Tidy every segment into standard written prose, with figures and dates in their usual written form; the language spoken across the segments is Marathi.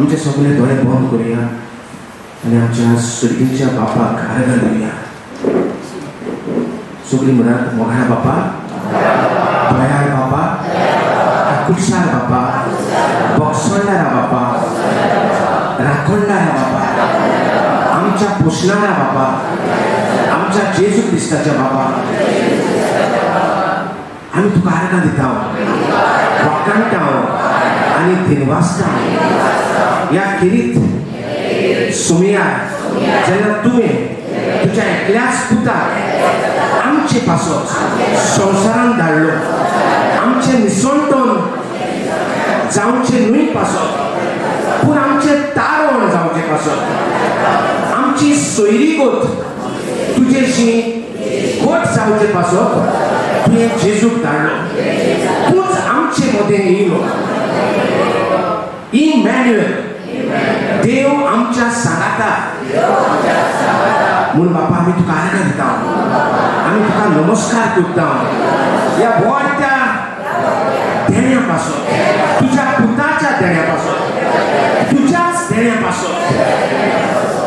आमचे सगळे दोळे बंद करूया आणि आमच्या सुर्गीच्या बापाक आराधना दिवया. सगळी म्हणत मोगाळा बापा, दयाळ बापा, कुशार बापा, बक्षणारा बापा, राखणारा बापा, आमच्या पोषणारा बापा, आमच्या जेजू ख्रिस्ताच्या बापा, आम्ही तुका आराधना दिता, वाकांता आणि दिनवासता या किरीत सुमिया जेन्ना तुवें तुझ्या एकल्याच पुताक आमचे पासत संवसारान धाडलो, आमचे निसंतोन जावचे न्हय पासत पूण आमचे तारण जावचे पासत, आमची सोयरी गोत तुजेशी गोट जावचे पासत तुवें जेजूक धाडलो. तूच आमचे मदें येयलो. इमॅन्युएल, देव आमच्या सांगाता म्हणून बापा आम्ही तुका आराधना दिता, आम्ही तुका नमस्कार करता. या व्हडल्या देण्या पासून, तुझ्या पुताच्या देण्या पासून, तुझ्याच देण्या पासून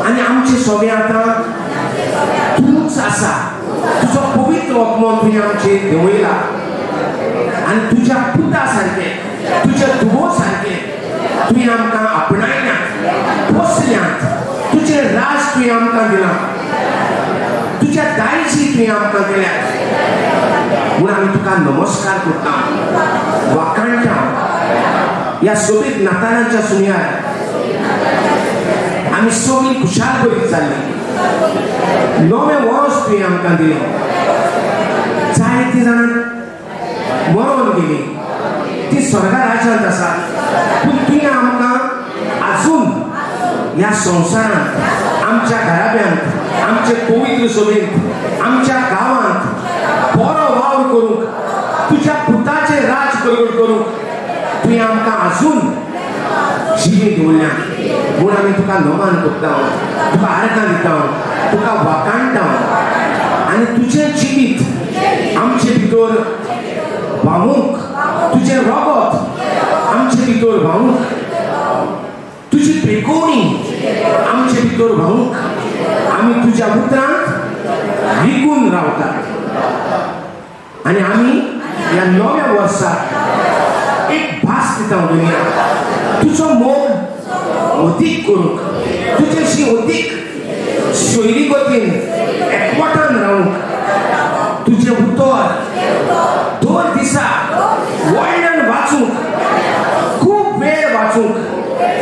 आणि आमचे सगळे आता तूच आसा. तुझो पवित्र आत्मो तुवें आमचे देवयला आणि तुझ्या पुता सारखे, तुझ्या धुवो सारखे तुवें आमकां आपणायल्यात, पोसल्यात. तुझे राज तुवें आमकां दिला, तुझ्या दायची तुवें आमकां केल्यात म्हणून आमी तुका नमस्कार करता, वाखाणटा. या सोबीत नाताळांच्या सुमयार आमी सगळीं खुशाल बरी जाल्ली. नवे वर्स तुवें आमकां दिलें. जायतीं जाणां मरून गेलीं, ती स्वर्गा राज्यांत आसात, पूण तुवें आमकां आजून ह्या संवसारांत, आमच्या घराब्यांत, आमचे पवित्र सोबीत, आमच्या गांवांत बरो वावर करूंक, तुझ्या पुताचे राज करूंक तुवें आमकां आजून जिवीत दवरल्या. म्हणून आमी तुका नमन करता, तुका आराधना दिता, तुका वाखाणटा आनी तुजें जिवीत आमचे भितर व्हांवूंक, तुजें रगत आमचे भितर व्हांवूंक, तुजी बेगोवणी आमचे भितर व्हांवूंक आमी तुज्या उतरांत रिगून रावतात. आनी आमी ह्या नव्या वर्साक एक भास दिता दुनिया, तुजो मोग अदीक करूंक, तुजेशी अदीक सोयरी गतीन एकवटान रावूंक, तुजें उतर दोन दिसा व्हडल्यान वाचूंक, खूब वेळ वाचूंक,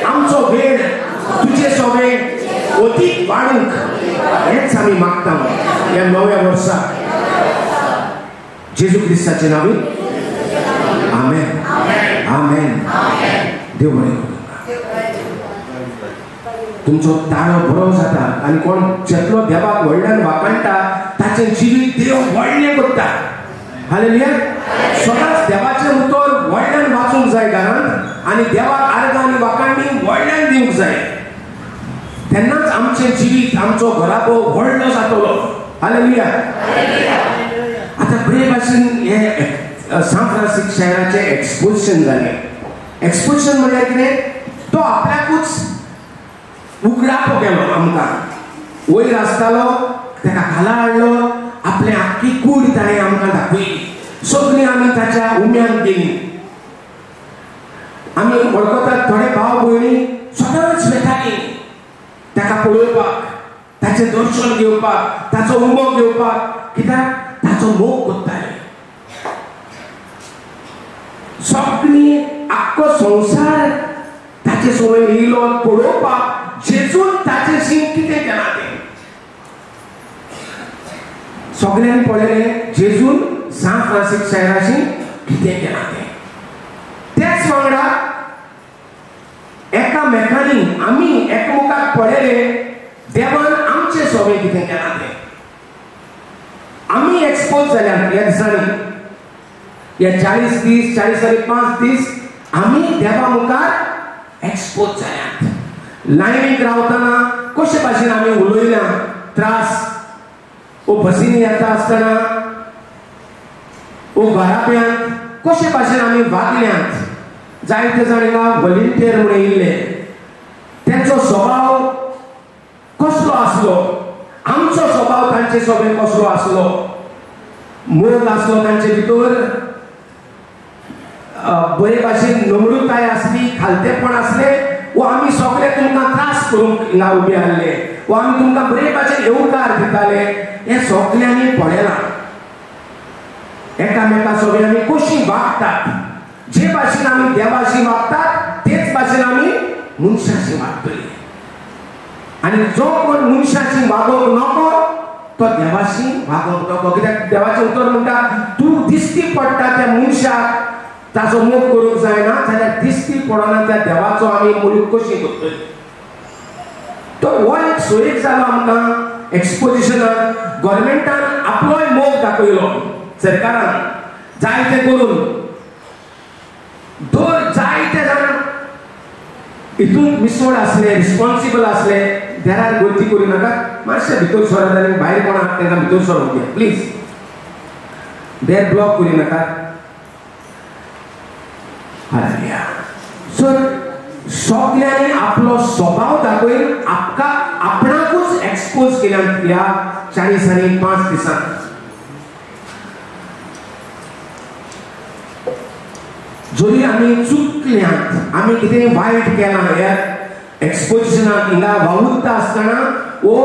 आमचो वेळ तुजे सगळें अदीक वाडूंक हेच आमी मागता ह्या नव्या वर्साक. जेजू ख्रिस्ताचे नांवी आमेन. आमेन. देव बरें करूं. तुमचो ताळो बरो जाता आनी कोण जेतलो देवाक व्हडल्यान वाखाणटा ताचें जिवीत देव व्हडलें करता. हालेलुया. सदांच देवाचें उतर व्हडल्यान वाचूंक जाय घरांत आनी देवाक आराधना आनी वाखाणणी व्हडल्यान दिवंक जाय. तेन्नाच आमचें जिवीत, आमचो घराबो व्हडलो जातलो. हालेलुया. आतां बरे भाशेन हे सान फ्रांसिस्को शहराचें एक्सपोजिशन जालें. एक्सपोजिशन म्हळ्यार कितें? तो आपल्याकूच उगडापो केलो आमकां. वयर आसतालो ताका खाला हाडलो, आपले आख्खी कूड ताणें आमकां दाखयली. सगळीं आमी ताच्या उम्यान गेलीं. आमी वळखतात थोडे भाव भयणी सदांच वेतालीं ताका पळोवपाक, ताचें दर्शन घेवपाक, ताचो उमो घेवपाक, कित्याक ताचो मोग करताले. सगळीं आख्खो संवसार ताचे सवय येयलो पळोवपाक जेजून ताचेशी कितें केलां तें. सगळ्यांनी पळयलें जेजून सान फ्रांसिस्को शहराशी कितें केलां तें. त्याच वांगडा एकामेकांनी आमी एकमुखाक पळयलें देवान आमचें सगळें कितें केलां तें. आमी एक्सपोज जाल्यात ह्या दिसांनी. ह्या 40 दीस 40 आनी 5 दीस आमी देवा मुखार एक्सपोज जाल्यात. लायनीक रावतना कशे भाशेन आमी उलयल्या, त्रास ओ बसीनी येता आसतना ओ घराब्यांत कशे भाशेन आमी वागल्यात. जायते जाण हिंगा व्हॉलंटियर म्हणून येयल्ले त्यांचो स्वभाव कसलो आसलो, आमचो स्वभाव तांचे सगळे कसलो आसलो, मोग आसलो तांचे भितर, बरे भाशेन नम्रताय आसली, खालतेपण आसले, वो आमी सगळे तुमकां त्रास करूंक हिंगा उबे आसले, वो आमी तुमकां बरे भाशेन येवकार दिताले, हे सगळ्यांनी पळयलां. एकामेका सगळे आमी कशी वागतात, जे भाशेन आमी देवाशी वागतात तेच भाशेन आमी मनशाशी वागतली. आणि जो कोण मनशाशी वागोवंक नको तो देवाशी वागोवंक नको. कित्याक देवाचें उतर म्हणटा तूं दिश्टी पडटा त्या मनशाक ताचो मोग करूंक जायना जाल्यार दिश्टी पडना त्या देवाचो आमी मोग कशी करतली. तो हो एक सोयीक जालो आमकां एक्सपोजिशनान. गव्हर्मेंटान आपलोय मोग दाखयलो, सरकारान जायते करून दोन जायते जाण हितून मिसवड आसले, रिस्पॉन्सिबल आसले, देरार गर्दी करूं नाका. मातशें भितर सरात आनी भायर कोण आसा तांकां भितर सरोंक दिया प्लीज. देर ब्लॉक करूं नाका. हालेलुया. सो सगळ्यांनी आपलो स्वभाव दाखोवन आपणाकूच एक्सपोज केल्यात ह्या 40 आनी 5 दिसांत. जरी आमी चुकल्यांत, आमी कितें वायट केलां ह्या एक्सपोजिशनाक हिंगा वावुरता आसतना वो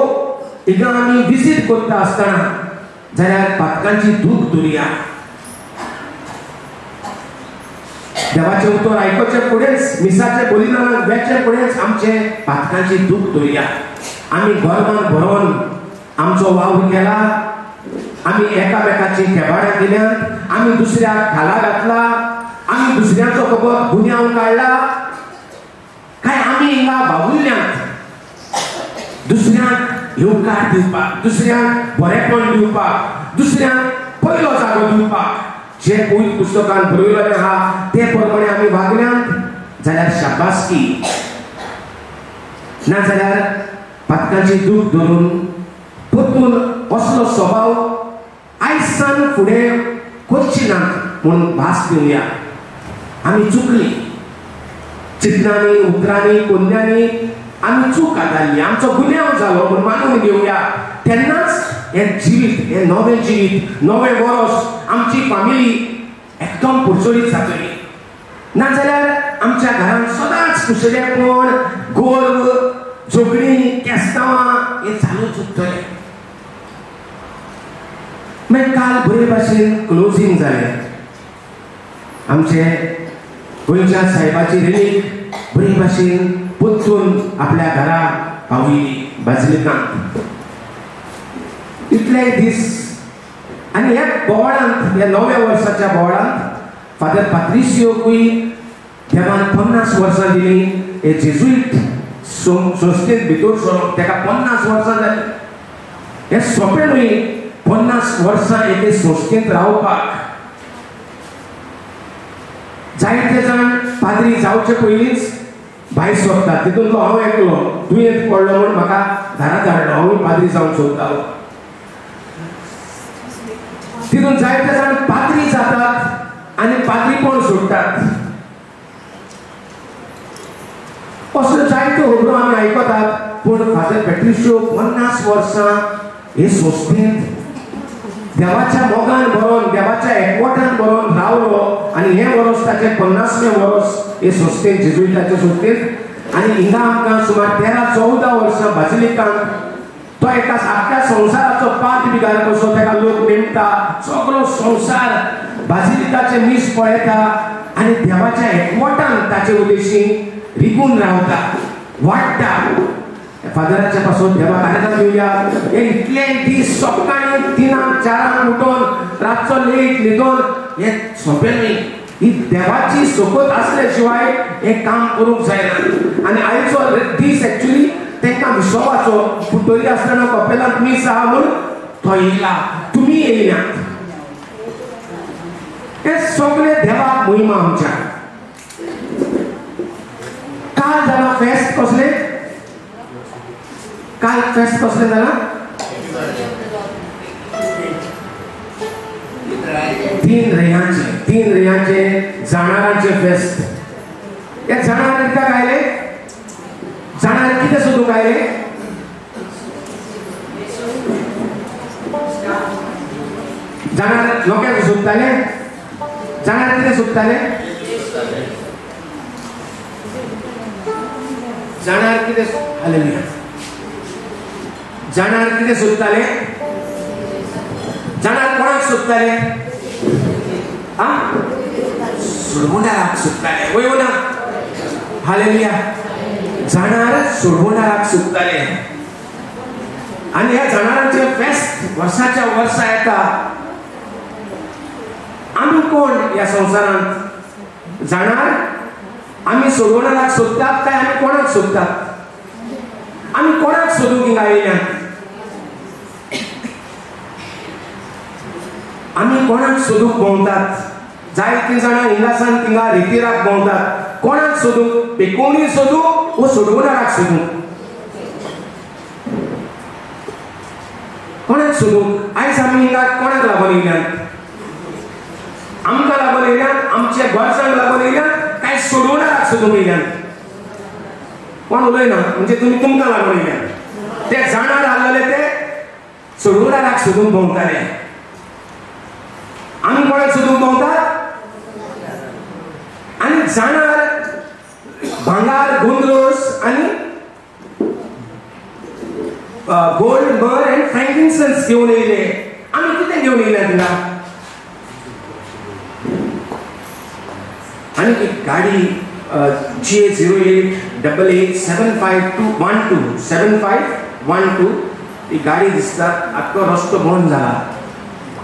हिंगा आमी विजीट करता आसतना जाल्यार पातकांची दूख धुया. देवाचें उतर आयकोचे फुडेंच, मिसाचे बलिदानाक वेचे फुडेंच आमचे पातकांची दूख धुया. आमी गर्वान भरोवन आमचो वावर केला, आमी एकामेकाची केबाडां केल्यात, आमी दुसऱ्याक खाला घातला, आमी दुसऱ्याचो खबर गुन्यांव काडला, काय आमी हिंगा बाबुल्ल्यांत दुसऱ्यांक येवकार दिवपाक, दुसऱ्यांक बरेपण दिवपाक, दुसऱ्यांक पयलो जागो दिवपाक जे पवित्र पुस्तकान बरयलेलें आहा ते प्रमाणे आमी वागल्यांत जाल्यार शाबासकी. नाजाल्यार पातकांची दूख धरून परतून असलो स्वभाव आयज सान फुडें करची नात म्हणून भास दिवया. आमी चुकली, चिंतनांनी, उतरांनी, कोंद्यांनी आमी चूक काडली, आमचो गुन्यांव जालो म्हूण मानून घेवया. तेन्नाच हें जीवीत, हें नवें जीवीत, नवें वर्स आमची फामिली एकदम पुरसुळीत जातली. नाजाल्यार आमच्या घरांत सदांच कुशळेपण, गोरव, झगडीं, केस्तांवां हें चालूच उरतलें. मागीर काल बरे भाशेन क्लोजिंग जालें. आमचे गोंयच्या साहेबाची रिलीक बरे भाशेन परतून आपल्या घरा पावयली बाजिलिकांत. इतले दीस आनी ह्या बोवाळांत, ह्या नव्या वर्साच्या बोवाळांत फादर पात्रिसियोकूय देवान 50 वर्सां दिली. हे जेजुईट संस्थेंत भितर सरोंक ताका 50 वर्सां जाली. हें सोंपें न्हय 50 वर्सां एके संस्थेंत रावपाक. जायते जाण पाद्री जावचे पयलींच भायर सरतात. तितूंतलो हांव एकलो दुयेंत पडलो म्हूण म्हाका घरा धाडलो, हांवूय पाद्री जावंक सोदतालो. तितून जायते जाण पाद्री जातात आनी पाद्रीपण सोडटात. असल्यो जायत्यो खबरो आमी आयकतात. पूण फादर पॅट्रिशियो 50 वर्सां हे संस्थेंत देवाच्या मोगान बरोवन, देवाच्या एकवटान बरोवन रावलो आनी हें वर्स ताचें 50वें वर्स हे संस्थेंत, जेजुईटाचे संस्थेंत. आनी हिंगा आमकां सुमार 13-14 वर्सां बाजिलिकांत तो एका आख्या संवसाराचो पाठ बिगार कसो ताका लोक नेमता, सगळो संवसार बाजिलिकाचे मीस पळयता आनी देवाच्या एकवटान ताचे उद्देशी रिगून रावता, वाडटा. फादराच्या पासून देवा कार्यक्रम घेवया. हे इतले दीस सकाळीं 3-4 उठोन रातचो लेट न्हिदोन हें सोंपें न्ही. ही देवाची सोबत आसले शिवाय हें काम करूंक जायना. आनी आयचो दीस एक्चुअली तांकां विसवाचो, पूण तरी आसतना कपेलांत मीस आहा म्हूण तो येयला, तुमी येयनात. हे सगळे देवाक महिमा आमच्या. काल जाला फेस्त कसले, काल फेस्त कसले जाला 3 रेयांचे जाणारांचे फेस्त. हे जाणार कित्याक आयले? जाणार जाणार किती सोदूंक आयले? जाणार लोकांक सोदताले, जाणार किती सोदताले? जाणार किती? हालेलुया. जाणार किती सोदताले? जाणार कोणाक सोदताले? हा, सोडवणाराक सोदताले. वय ना, हालेलुया. जाणार सोडवणाराक सोदताले. आणि ह्या जाणारांचे फेस्ट वर्षाच्या वर्सा येता. आम्ही कोण या संसारात? जाणार आम्ही सोडवणाराक सोदतात काय आम्ही कोणाक सोदतात? आम्ही कोणाक सोदूंक आयल्या? आम्ही कोणाक सोदूंक भोंवतात? जायतीं जाणां हिंगासान थिंगा रितीराक भोंवतात. कोणाक सोदूंक? पेकोवणी सोदूंक वो सोडवणाराक सोदूंक? कोणाक सोदूंक? आयज आमी हिंगा कोणाक लागून येयल्यात? आमकां लागून येयल्यात? आमच्या गोरसांक लागून येयल्यात? काय सोडवणाराक सोदूंक येयल्यात? कोण उलयना म्हणजे तुमी तुमकां लागून येयल्यात. ते जाणार आसलेले ते सोडवणाराक सोदूंक भोंवताले. आमी कोणाक सोदूंक भोंवतात? आणि जाणार भांगार गोंदरोस आणि गोल्ड मर एंड फ्रँकिन्सन्स घेऊन येयले. आमी कितें घेऊन येयल्या तिंगा? आणि एक गाडी GA08887512 ही गाडी दिसता. आख्खो रस्तो बंद जाला.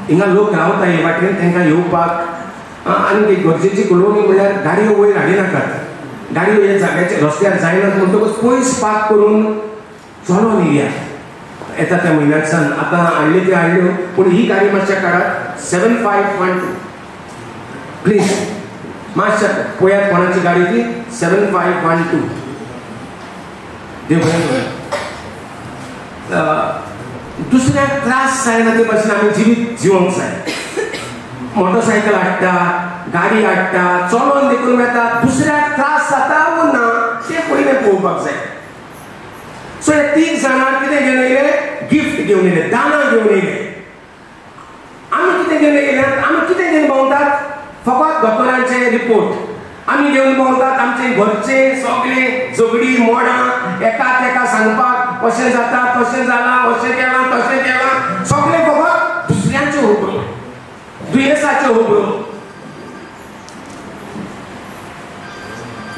हिंगा लोक रावता हे वाटेन तांकां येवपाक. आनी ती गरजेची कॉलोनी म्हणल्यार गाडयो वयर हाडिनाकात. गाडयो ह्या जाग्याचेर रस्त्यार जायनात म्हणटकच पयस पार्क करून चलोन येया. येता त्या म्हयन्यासान आतां हाडले त्यो हाडल्यो पूण ही गाडी मातशा काडात. 7512 प्लीज मातशा पळयात कोणाची गाडी ती. 7512 देव बरें करूं. दुसऱ्याक त्रास जायना ते भाशेन आमी जिवीत जिवंक जाय. मोटरसायकल हाडटा, गाडी हाडटा, चलोन देखून वता. दुसऱ्याक त्रास जाता वो ना ते पयलें पळोवपाक जाय. सो हे 3 जाणां कितें घेवन येयले? गिफ्ट घेवन येयले, दानां घेवन येयले. आमी कितें घेवन येयल्यात? आमी कितें घेवन भोंवतात? फकत दोतोरांचे रिपोर्ट आमी घेवन भोंवतात. आमचे घरचे सगळे झगडी मोडां एकाक एका सांगपाक अशें जाता, तशें जालां, अशें केलां, तशें केलां. सगळे फकत दुसऱ्यांच्यो खबरो, दुयेंसाच्यो खबरो.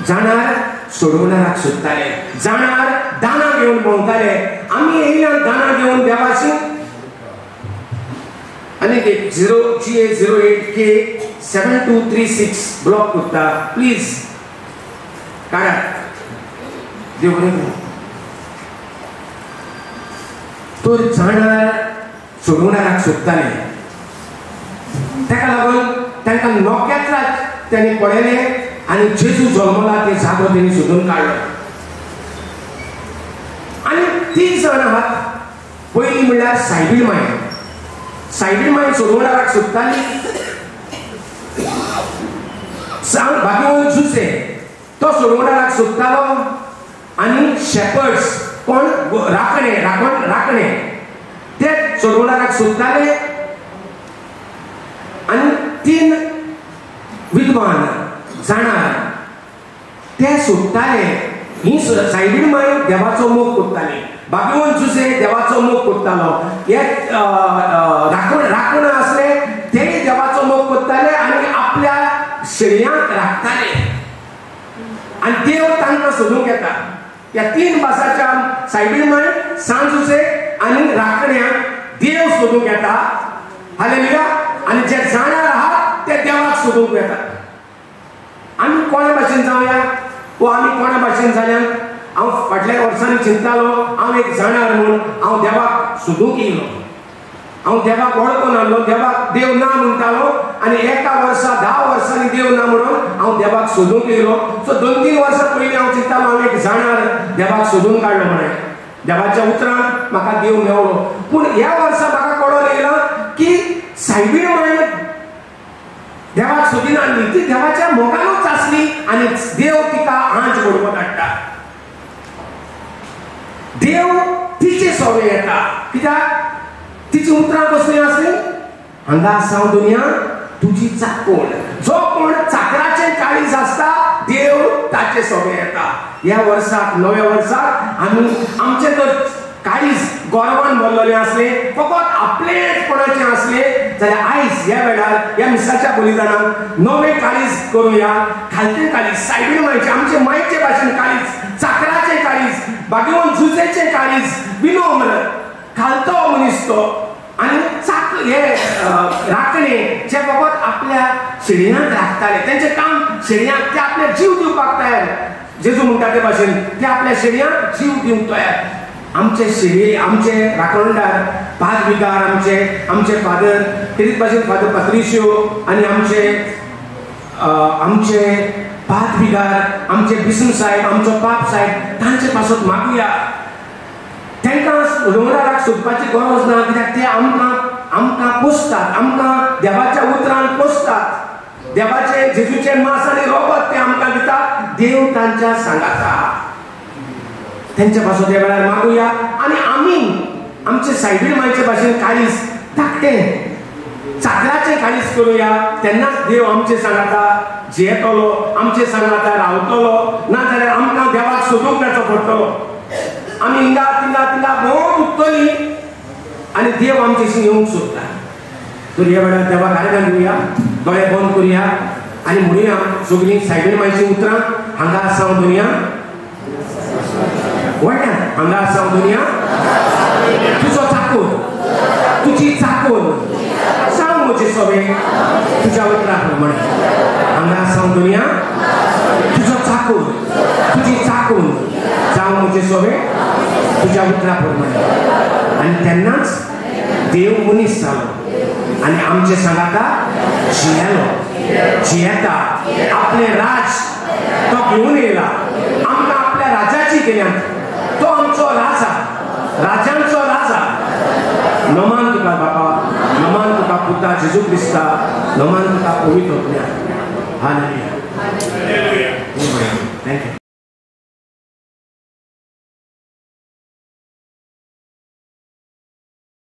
जाणार सोडवणाराक सोदताले. जाणार दानां घेवन भोंवताले. आमी येयल्यात दानां घेवन देवाची. आणि एक GA08K 7236 ब्लॉक करता. प्लीज काढात. देव बरें करूं. तर जाणार सोडवणाराक सोदताले. ताका लागून तांकां नोक्यात्रात तांणी पळयले आनी जेजू जल्मला ते जागो तांणी सोदून काडलो. आनी 3 जाण आहात. पयली म्हणल्यार सायबीण मांय. सायबीण मांय सोडवणाराक सोदताली. सांग भाग्यवान जुसे तो सोडवणाराक सोदतालो. आनी शेपर्ड्स कोण राखणे ते सोडवणाराक सोदताले. आनी 3 विद्वान जाणार ते सोदताले. ही सायबीण मांय देवाचो मोग करताली. भाग्यवान जुसे देवाचो मोग करतालो. हे राखण आसले तेय देवाचो मोग करताले आनी आपल्या शेळयांक राखताले. आनी देव तांकां सोदूंक येता. ह्या 3 भासाच्या सायबीण मांय, सांत जुसे आनी राखण्याक देव सोदूंक येता. हालेलुया. आनी जे जाणार आहात ते देवाक सोदूंक येतात. आमी कोणा भाशेन जावया वो आमी कोणा भाशेन जाल्यात. हांव फाटल्या वर्सांनी चिंततालो हांव एक जाणार म्हणून हांव देवाक सोदूंक येयलो. हांव देवाक वळखून आसलो. देवाक देव ना म्हणटालो आनी एका वर्सा 10 वर्सांनी देव ना म्हणून हांव देवाक सोदूंक येयलो. सो 2-3 वर्सां पयलीं हांव चिंततालो हांव एक जाणार देवाक सोदून काडलो म्हणून. देवाच्या उतरांत म्हाका देव मेवलो. पूण ह्या वर्सा म्हाका कळोन येयला की सायबीण मांय देवाक सोदीन आसली. ती देवाच्या मोगानूच आसली आनी देव तिका आंज घडोवन हाडटा. देव तिचे सवय येता कित्याक तिची उतरां कसली आसली हांगा सावन दुनिया तुजी चाकून जो कोण चाकराचे काळीज आसता देव ताचे सवय येता ह्या वर्साक नव्या वर्साक आमी आमचे तर काळीज गौरवान भरलेले असले फकत आपलेच कोणाचे असले जाल्यार आयज ह्या वेळार ह्या मिसाच्या बलिदानाक नवे काळीज करूया खालते काळीज सायडीन मायचे आमचे मायचे भाशेन काळीज चाकराचे काळीज बागेवन झुजेचे काळीज विनम्र खालतो मनीस तो आणि चाक हे राखणे जे फकत आपल्या शिडियांत राखताले त्यांचे काम शिडियांत ते आपले जीव दिवपाक तयार जेजू म्हणटा ते भाशेन ते आपल्या शिडियांत जीव दिवंक तयार आमचे शिडी आमचे राखणदार पाद विकार आमचे फादर तेच भाशेन फादर पात्रिशियो आणि आमचे पाद विकार आमचे बिस्म साहेब आमचो पाप साहेब तांचे पासून मागुया तांकां उलोवणाराक सोदपाची गरज ना कित्याक ते आमकां पोसतात आमकां देवाच्या उतरान पोसतात देवाचे जेजूचे मांस आनी रोगत ते आमकां दितात देव तांच्या सांगाता त्यांच्या पासून त्या वेळार मागुया आणि आमी आमचे सायबीण मायचे भाशेन काळीज धाकटें चाकराचें काळीज करूया तेन्नाच देव आमचे सांगाता जियेतलो आमचे सांगाता रावतलो नाजाल्यार आमकां देवाक सोदूंक वचचो पडटलो आमी हिंगा तिंगा भोंवून उत्तली आनी देव आमचेशी येवंक सोदता तर ह्या वेळार देवाक आर्गां दिवया दोळे बंद करुया आनी म्हणुया सगळीं सायबीण मायची उतरां हांगा सावन दुनिया वळ्यान हांगा सावन दुनिया तुजो चाकून तुजी चाकून सांग म्हजे सवे तुज्या उतरा प्रमाणे हांगा सावन दुनिया तुजो चाकून तुजी चाकून जावं म्हजे सवे तुज्या उतरा प्रमाणे आनी तेन्नाच देव मनीस जालो आनी आमचे सांगाता जियेता आपले राज तो घेवन येयला आमकां आपल्या राजाची केल्यांत तो आमचो राजा राजांचो राजा नमान तुका बापा नमान तुका पुता जेजू क्रिस्ता नमान तुका पवित्र आत्म्या हालेलुया थँक यू